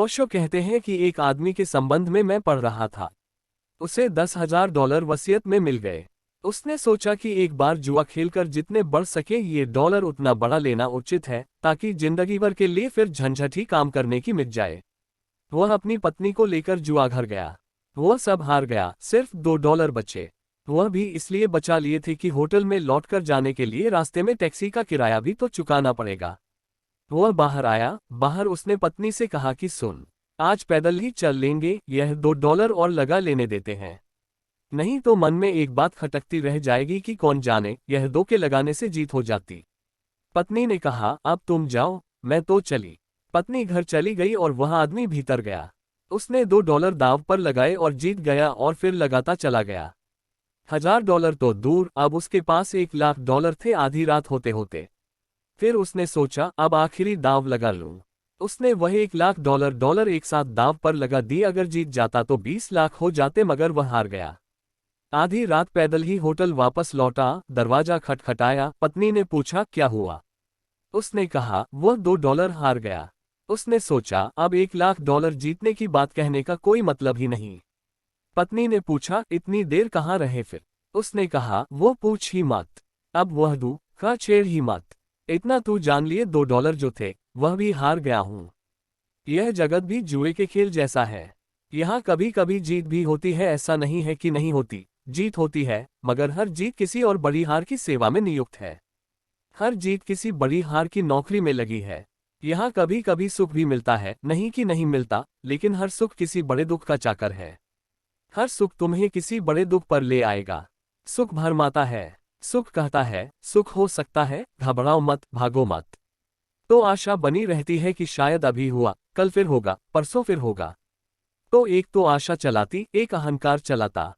ओशो कहते हैं कि एक आदमी के संबंध में मैं पढ़ रहा था। उसे $10,000 वसीयत में मिल गए। उसने सोचा कि एक बार जुआ खेलकर जितने बढ़ सके ये डॉलर उतना बड़ा लेना उचित है, ताकि जिंदगी भर के लिए फिर झंझट ही काम करने की मिट जाए। वह अपनी पत्नी को लेकर जुआ घर गया। वह सब हार गया, सिर्फ $2 बचे। वह भी इसलिए बचा लिए थे कि होटल में लौटकर जाने के लिए रास्ते में टैक्सी का किराया भी तो चुकाना पड़ेगा। वह बाहर आया। बाहर उसने पत्नी से कहा कि सुन, आज पैदल ही चल लेंगे, यह $2 और लगा लेने देते हैं। नहीं तो मन में एक बात खटकती रह जाएगी कि कौन जाने यह 2 के लगाने से जीत हो जाती। पत्नी ने कहा अब तुम जाओ, मैं तो चली। पत्नी घर चली गई और वह आदमी भीतर गया। उसने $2 दांव पर लगाए और जीत गया और फिर लगाता चला गया। $1,000 तो दूर, अब उसके पास $1,00,000 थे आधी रात होते होते। फिर उसने सोचा अब आखिरी दांव लगा लूं। उसने वह $1,00,000 एक साथ दांव पर लगा दिए। अगर जीत जाता तो 20 लाख हो जाते, मगर वह हार गया। आधी रात पैदल ही होटल वापस लौटा। दरवाजा खटखटाया। पत्नी ने पूछा क्या हुआ। उसने कहा वह $2 हार गया। उसने सोचा अब $1,00,000 जीतने की बात कहने का कोई मतलब ही नहीं। पत्नी ने पूछा इतनी देर कहाँ रहे फिर। उसने कहा वो पूछ ही मत, अब वह दू का छेड़ ही मत। इतना तू जान लिए $2 जो थे वह भी हार गया हूं। यह जगत भी जुए के खेल जैसा है। यहाँ कभी कभी जीत भी होती है, ऐसा नहीं है कि नहीं होती। जीत होती है, मगर हर जीत किसी और बड़ी हार की सेवा में नियुक्त है। हर जीत किसी बड़ी हार की नौकरी में लगी है। यहाँ कभी कभी सुख भी मिलता है, नहीं कि नहीं मिलता, लेकिन हर सुख किसी बड़े दुख का चाकर है। हर सुख तुम्हें किसी बड़े दुख पर ले आएगा। सुख भरमाता है। सुख कहता है सुख हो सकता है, घबराओ मत, भागो मत। तो आशा बनी रहती है कि शायद अभी हुआ, कल फिर होगा, परसों फिर होगा। तो एक तो आशा चलाती, एक अहंकार चलाता।